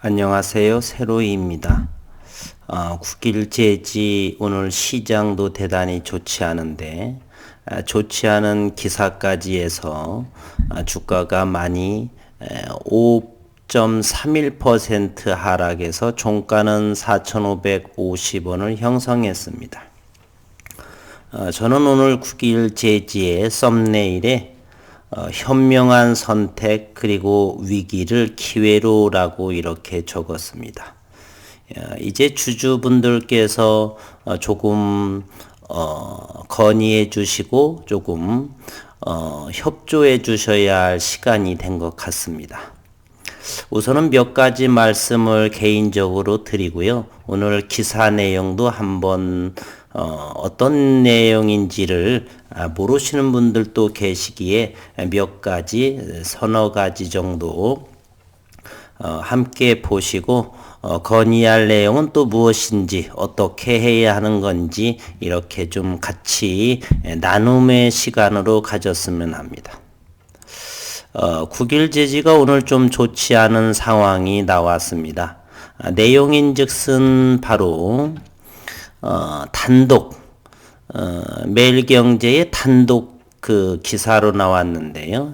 안녕하세요. 세로이입니다. 국일제지 오늘 시장도 대단히 좋지 않은데 좋지 않은 기사까지 해서 주가가 많이 5.31% 하락해서 종가는 4,550원을 형성했습니다. 저는 오늘 국일제지의 썸네일에 현명한 선택 그리고 위기를 기회로라고 이렇게 적었습니다. 이제 주주분들께서 조금 건의해 주시고 조금 협조해 주셔야 할 시간이 된 것 같습니다. 우선은 몇 가지 말씀을 개인적으로 드리고요. 오늘 기사 내용도 한번 어떤 내용인지를 모르시는 분들도 계시기에 몇 가지, 서너 가지 정도 함께 보시고 건의할 내용은 또 무엇인지 어떻게 해야 하는 건지 이렇게 좀 같이 나눔의 시간으로 가졌으면 합니다. 국일제지가 오늘 좀 좋지 않은 상황이 나왔습니다. 내용인즉슨 바로 단독 매일경제의 단독 그 기사로 나왔는데요.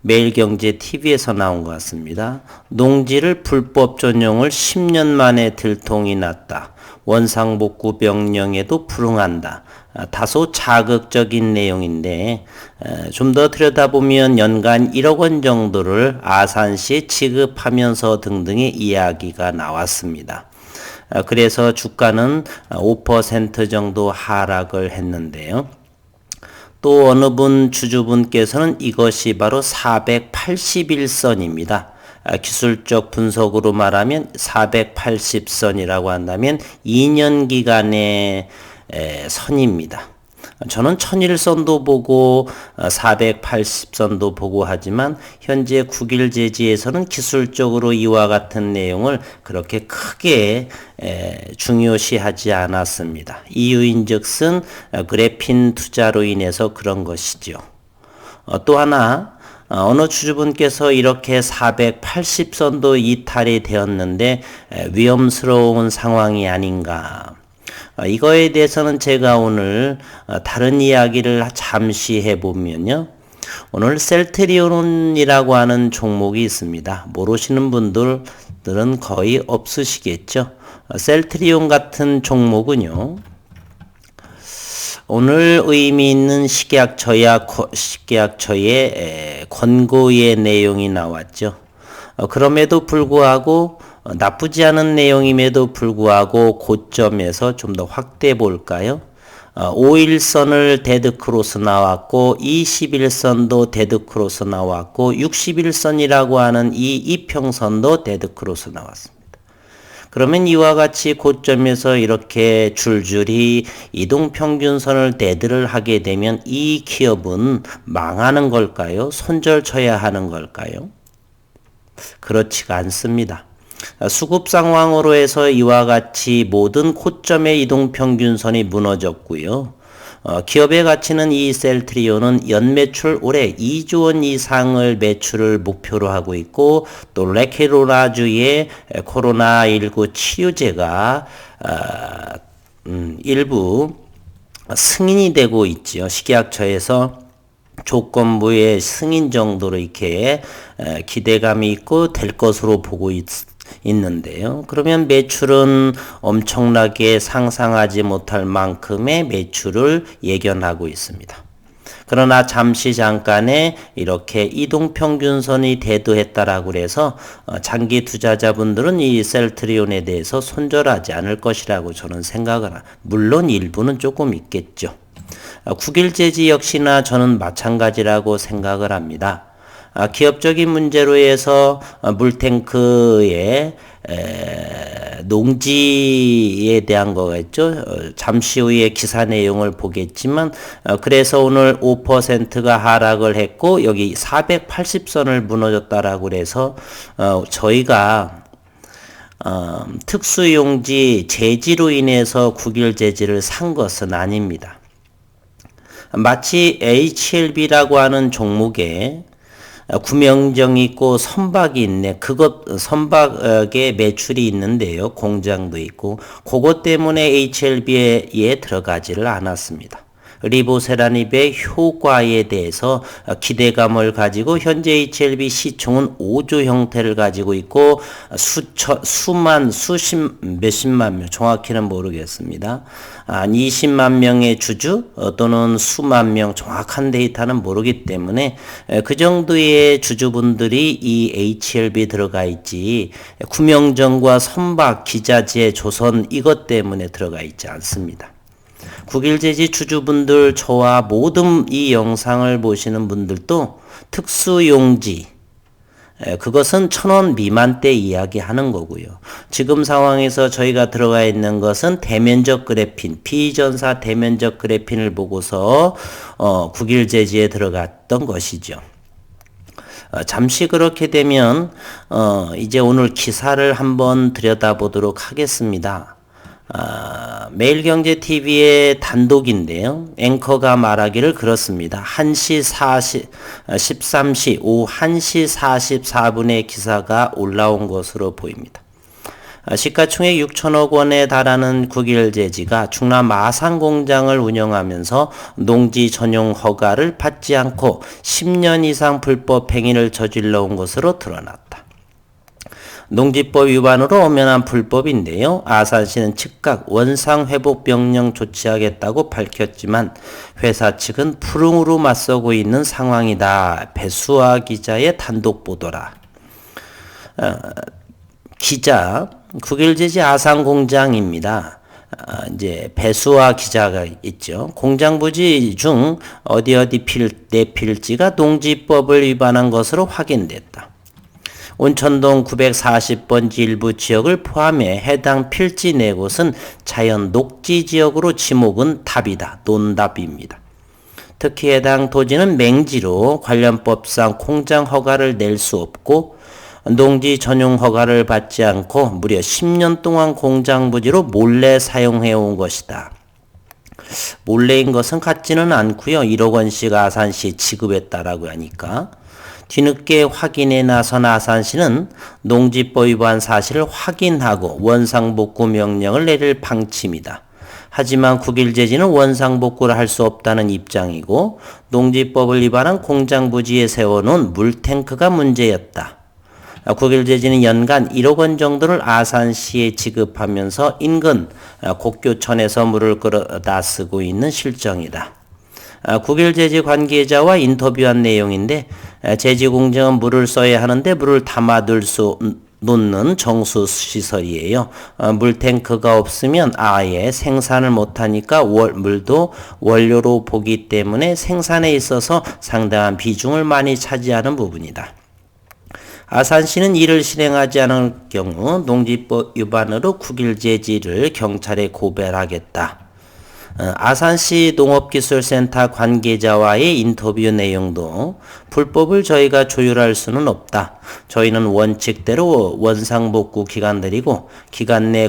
매일경제 TV에서 나온 것 같습니다. 농지를 불법 전용을 10년 만에 들통이 났다. 원상복구 명령에도 불응한다. 다소 자극적인 내용인데 좀 더 들여다보면 연간 1억 원 정도를 아산시에 지급하면서 등등의 이야기가 나왔습니다. 그래서 주가는 5% 정도 하락을 했는데요. 또 어느 분 주주분께서는 이것이 바로 481선입니다. 기술적 분석으로 말하면 480선이라고 한다면 2년 기간의 선입니다. 저는 1001선도 보고 480선도 보고 하지만 현재 국일제지에서는 기술적으로 이와 같은 내용을 그렇게 크게 중요시하지 않았습니다. 이유인즉슨 그래핀 투자로 인해서 그런 것이죠. 또 하나 어느 주주분께서 이렇게 480선도 이탈이 되었는데 위험스러운 상황이 아닌가. 이거에 대해서는 제가 오늘 다른 이야기를 잠시 해보면요. 오늘 셀트리온이라고 하는 종목이 있습니다. 모르시는 분들은 거의 없으시겠죠. 셀트리온 같은 종목은요. 오늘 의미 있는 식약처의 권고의 내용이 나왔죠. 그럼에도 불구하고 나쁘지 않은 내용임에도 불구하고 고점에서 좀 더 확대해 볼까요? 5일선을 데드크로스 나왔고 21선도 데드크로스 나왔고 61선이라고 하는 이 이평선도 데드크로스 나왔습니다. 그러면 이와 같이 고점에서 이렇게 줄줄이 이동평균선을 데드를 하게 되면 이 기업은 망하는 걸까요? 손절쳐야 하는 걸까요? 그렇지가 않습니다. 수급 상황으로 해서 이와 같이 모든 고점의 이동평균선이 무너졌고요. 기업의 가치는 이 셀트리온은 연매출 올해 2조 원 이상을 매출을 목표로 하고 있고 또 레케로나주의 코로나19 치료제가 일부 승인이 되고 있지요. 식약처에서 조건부의 승인 정도로 이렇게 기대감이 있고 될 것으로 보고 있는데요. 그러면 매출은 엄청나게 상상하지 못할 만큼의 매출을 예견하고 있습니다. 그러나 잠깐에 이렇게 이동평균선이 대두했다라고 해서 장기 투자자분들은 이 셀트리온에 대해서 손절하지 않을 것이라고 저는 생각을 합니다. 물론 일부는 조금 있겠죠. 국일제지 역시나 저는 마찬가지라고 생각을 합니다. 기업적인 문제로 해서 물탱크의 농지에 대한 거겠죠. 잠시 후에 기사 내용을 보겠지만 그래서 오늘 5%가 하락을 했고 여기 480선을 무너졌다라고 해서 저희가 특수용지 제지로 인해서 국일제지를 산 것은 아닙니다. 마치 HLB라고 하는 종목에 구명정이 있고 선박이 있네. 선박에 매출이 있는데요. 공장도 있고 그것 때문에 HLB에 들어가지를 않았습니다. 리보세라닙의 효과에 대해서 기대감을 가지고 현재 HLB 시총은 5조 형태를 가지고 있고 몇십만 명, 정확히는 모르겠습니다. 한 20만 명의 주주 또는 수만 명, 정확한 데이터는 모르기 때문에 그 정도의 주주분들이 이 HLB 들어가 있지 구명정과 선박, 기자재, 조선 이것 때문에 들어가 있지 않습니다. 국일제지 주주분들, 저와 모든 이 영상을 보시는 분들도 특수용지, 그것은 1,000원 미만대 이야기하는 거고요. 지금 상황에서 저희가 들어가 있는 것은 대면적 그래핀, 비전사 대면적 그래핀을 보고서 국일제지에 들어갔던 것이죠. 잠시 그렇게 되면 이제 오늘 기사를 한번 들여다보도록 하겠습니다. 매일경제TV의 단독인데요. 앵커가 말하기를 그렇습니다. 13시, 오후 1시 44분에 기사가 올라온 것으로 보입니다. 시가총액 6천억 원에 달하는 국일제지가 충남 아산공장을 운영하면서 농지 전용 허가를 받지 않고 10년 이상 불법 행위를 저질러 온 것으로 드러났다. 농지법 위반으로 엄연한 불법인데요. 아산시는 즉각 원상회복 명령 조치하겠다고 밝혔지만 회사 측은 불응으로 맞서고 있는 상황이다. 배수아 기자의 단독 보도라. 기자, 국일제지 아산공장입니다. 이제 배수아 기자가 있죠. 공장 부지 중 어디 내필지가 농지법을 위반한 것으로 확인됐다. 온천동 940번지 일부 지역을 포함해 해당 필지 4곳은 자연 녹지 지역으로 지목은 답이다. 논답입니다. 특히 해당 토지는 맹지로 관련법상 공장 허가를 낼 수 없고 농지 전용 허가를 받지 않고 무려 10년 동안 공장 부지로 몰래 사용해 온 것이다. 몰래인 것은 같지는 않고요. 1억 원씩 아산시 지급했다라고 하니까. 뒤늦게 확인에 나선 아산시는 농지법 위반 사실을 확인하고 원상복구 명령을 내릴 방침이다. 하지만 국일제지는 원상복구를 할 수 없다는 입장이고 농지법을 위반한 공장 부지에 세워놓은 물탱크가 문제였다. 국일제지는 연간 1억 원 정도를 아산시에 지급하면서 인근 곡교천에서 물을 끌어다 쓰고 있는 실정이다. 국일제지 관계자와 인터뷰한 내용인데 제지공장은 물을 써야 하는데 물을 담아둘 수 놓는 정수시설이에요. 물탱크가 없으면 아예 생산을 못하니까 물도 원료로 보기 때문에 생산에 있어서 상당한 비중을 많이 차지하는 부분이다. 아산시는 이를 실행하지 않을 경우 농지법 위반으로 국일제지를 경찰에 고발하겠다. 아산시 농업기술센터 관계자와의 인터뷰 내용도 불법을 저희가 조율할 수는 없다. 저희는 원칙대로 원상복구 기간들이고 기간 내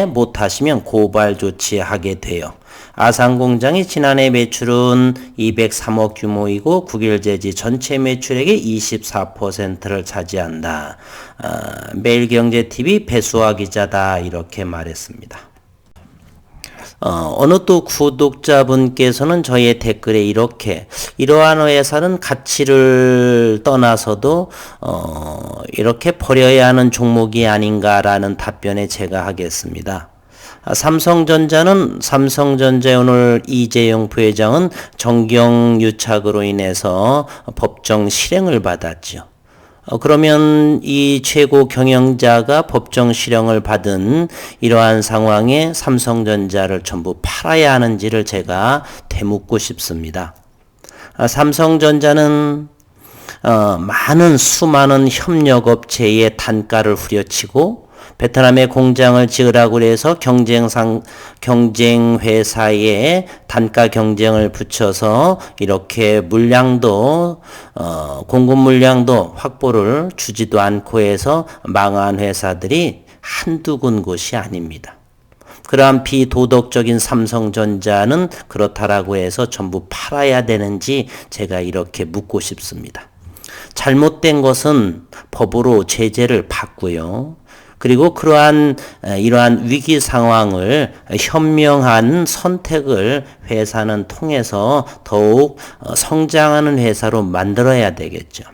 못하시면 고발 조치하게 돼요. 아산공장이 지난해 매출은 203억 규모이고 국일제지 전체 매출액의 24%를 차지한다. 매일경제TV 배수아 기자다 이렇게 말했습니다. 어느 또 구독자분께서는 저의 댓글에 이러한 회사는 가치를 떠나서도 이렇게 버려야 하는 종목이 아닌가라는 답변에 제가 하겠습니다. 삼성전자의 오늘 이재용 부회장은 정경유착으로 인해서 법정 실형을 받았죠. 그러면 이 최고 경영자가 법정 실형을 받은 이러한 상황에 삼성전자를 전부 팔아야 하는지를 제가 되묻고 싶습니다. 삼성전자는 수많은 협력업체의 단가를 후려치고 베트남에 공장을 지으라고 해서 경쟁 회사의 단가 경쟁을 붙여서 이렇게 공급 물량도 확보를 주지도 않고 해서 망한 회사들이 한두 곳이 아닙니다. 그러한 비도덕적인 삼성전자는 그렇다라고 해서 전부 팔아야 되는지 제가 이렇게 묻고 싶습니다. 잘못된 것은 법으로 제재를 받고요. 그리고 이러한 위기 상황을 현명한 선택을 회사는 통해서 더욱 성장하는 회사로 만들어야 되겠죠.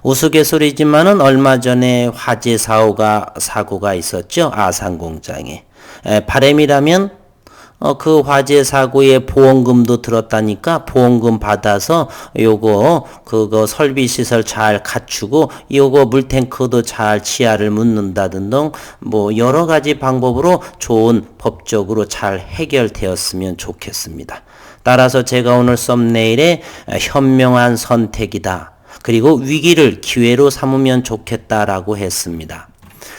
우스갯소리지만은 얼마 전에 화재 사고가 있었죠. 아산공장에. 바람이라면 그 화재 사고에 보험금도 들었다니까 보험금 받아서 그거 설비 시설 잘 갖추고 물탱크도 잘 지하를 묻는다든 등 뭐 여러 가지 방법으로 좋은 법적으로 잘 해결되었으면 좋겠습니다. 따라서 제가 오늘 썸네일에 현명한 선택이다. 그리고 위기를 기회로 삼으면 좋겠다라고 했습니다.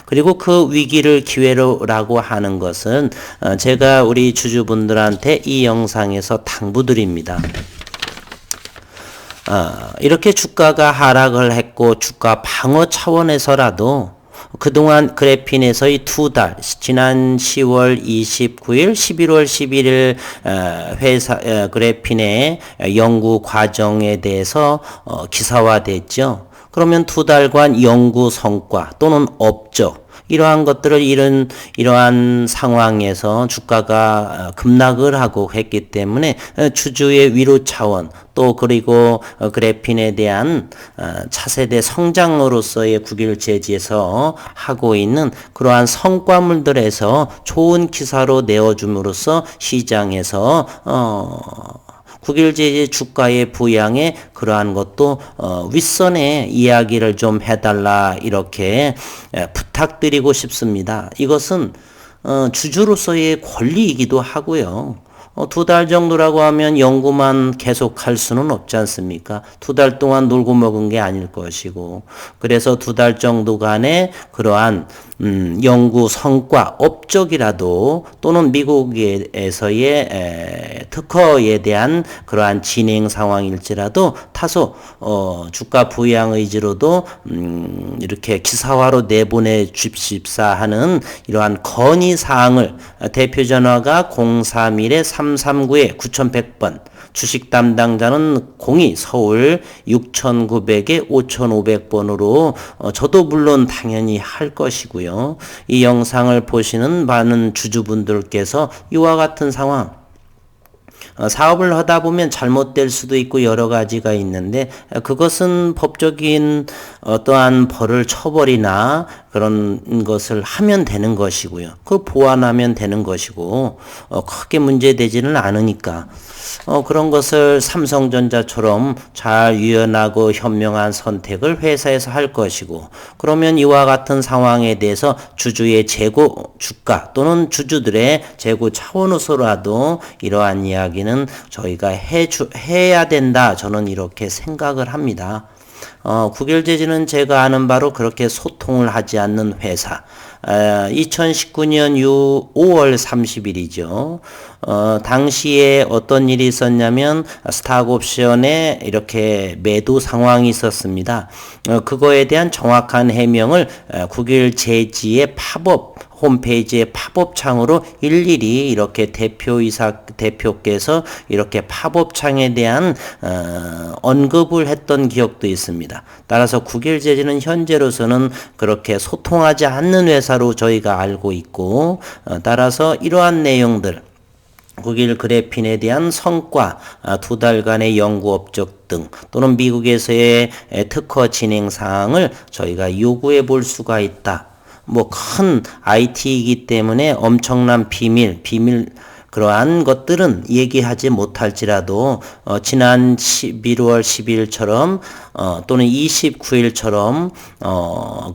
그리고 그 위기를 기회로라고 하는 것은 제가 우리 주주분들한테 이 영상에서 당부드립니다. 이렇게 주가가 하락을 했고 주가 방어 차원에서라도 그동안 그래핀에서의 2달, 지난 10월 29일, 11월 11일 회사 그래핀의 연구 과정에 대해서 기사화됐죠. 그러면 2달간 연구 성과 또는 업적 이러한 것들을 이러한 상황에서 주가가 급락을 하고 했기 때문에 주주의 위로 차원 또 그리고 그래핀에 대한 차세대 성장으로서의 국일 제지에서 하고 있는 그러한 성과물들에서 좋은 기사로 내어줌으로써 시장에서 국일제지 주가의 부양에 그러한 것도 윗선에 이야기를 좀 해달라 이렇게 부탁드리고 싶습니다. 이것은 주주로서의 권리이기도 하고요. 2달 정도라고 하면 연구만 계속 할 수는 없지 않습니까? 2달 동안 놀고 먹은 게 아닐 것이고 그래서 2달 정도간의 그러한 연구 성과 업적이라도 또는 미국에서의 특허에 대한 그러한 진행 상황일지라도 다소 주가 부양 의지로도 이렇게 기사화로 내보내 줍십사 하는 이러한 건의 사항을 대표 전화가 031-339-9100번 주식 담당자는 02 서울 6900에 5500번으로 저도 물론 당연히 할 것이고요. 이 영상을 보시는 많은 주주분들께서 이와 같은 상황 사업을 하다 보면 잘못될 수도 있고 여러 가지가 있는데 그것은 법적인 어떠한 벌을 처벌이나 그런 것을 하면 되는 것이고요. 그걸 보완하면 되는 것이고 크게 문제되지는 않으니까 그런 것을 삼성전자처럼 잘 유연하고 현명한 선택을 회사에서 할 것이고 그러면 이와 같은 상황에 대해서 주주의 재고 주가 또는 주주들의 재고 차원으로서라도 이러한 이야기는 저희가 해야 된다. 저는 이렇게 생각을 합니다. 국일제지는 제가 아는 바로 그렇게 소통을 하지 않는 회사. 2019년 5월 30일이죠. 당시에 어떤 일이 있었냐면 스탁옵션에 이렇게 매도 상황이 있었습니다. 그거에 대한 정확한 해명을 국일제지의 팝업 홈페이지의 팝업 창으로 일일이 이렇게 대표께서 이렇게 팝업 창에 대한 언급을 했던 기억도 있습니다. 따라서 국일제지는 현재로서는 그렇게 소통하지 않는 회사로 저희가 알고 있고 따라서 이러한 내용들 국일 그래핀에 대한 성과, 2달간의 연구 업적 등 또는 미국에서의 특허 진행 사항을 저희가 요구해 볼 수가 있다. 뭐 큰 IT이기 때문에 엄청난 비밀 그러한 것들은 얘기하지 못할지라도 지난 11월 10일처럼 또는 29일처럼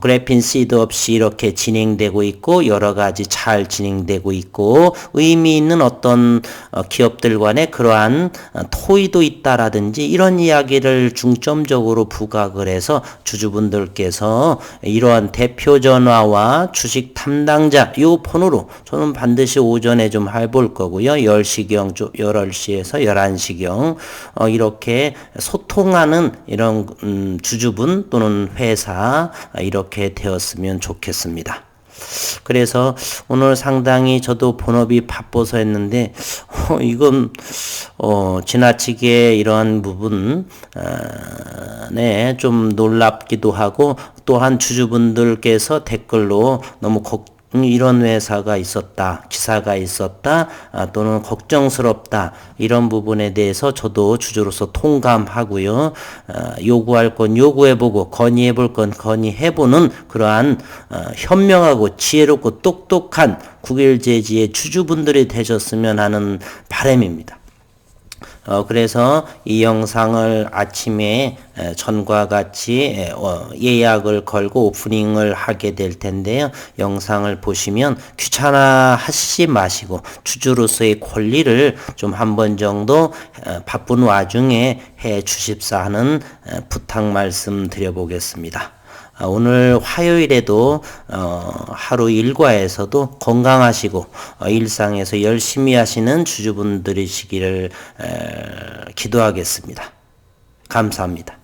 그래핀 시드 없이 이렇게 진행되고 있고 여러 가지 잘 진행되고 있고 의미 있는 어떤 기업들 간의 그러한 토의도 있다라든지 이런 이야기를 중점적으로 부각을 해서 주주분들께서 이러한 대표 전화와 주식 담당자 요 폰으로 저는 반드시 오전에 좀 해볼 거고요. 10시경, 11시에서 11시경 이렇게 소통하는 이런 주주분 또는 회사 이렇게 되었으면 좋겠습니다. 그래서 오늘 상당히 저도 본업이 바빠서 했는데 이건 지나치게 이러한 부분 네, 좀 놀랍기도 하고 또한 주주분들께서 댓글로 너무 이런 회사가 있었다, 기사가 있었다, 또는 걱정스럽다 이런 부분에 대해서 저도 주주로서 통감하고요. 요구할 건 요구해보고 건의해볼 건 건의해보는 그러한 현명하고 지혜롭고 똑똑한 국일제지의 주주분들이 되셨으면 하는 바람입니다. 그래서 이 영상을 아침에 전과 같이 예약을 걸고 오프닝을 하게 될 텐데요. 영상을 보시면 귀찮아 하시지 마시고 주주로서의 권리를 좀 한 번 정도 바쁜 와중에 해 주십사 하는 부탁 말씀 드려보겠습니다. 오늘 화요일에도 하루 일과에서도 건강하시고 일상에서 열심히 하시는 주주분들이시기를 기도하겠습니다. 감사합니다.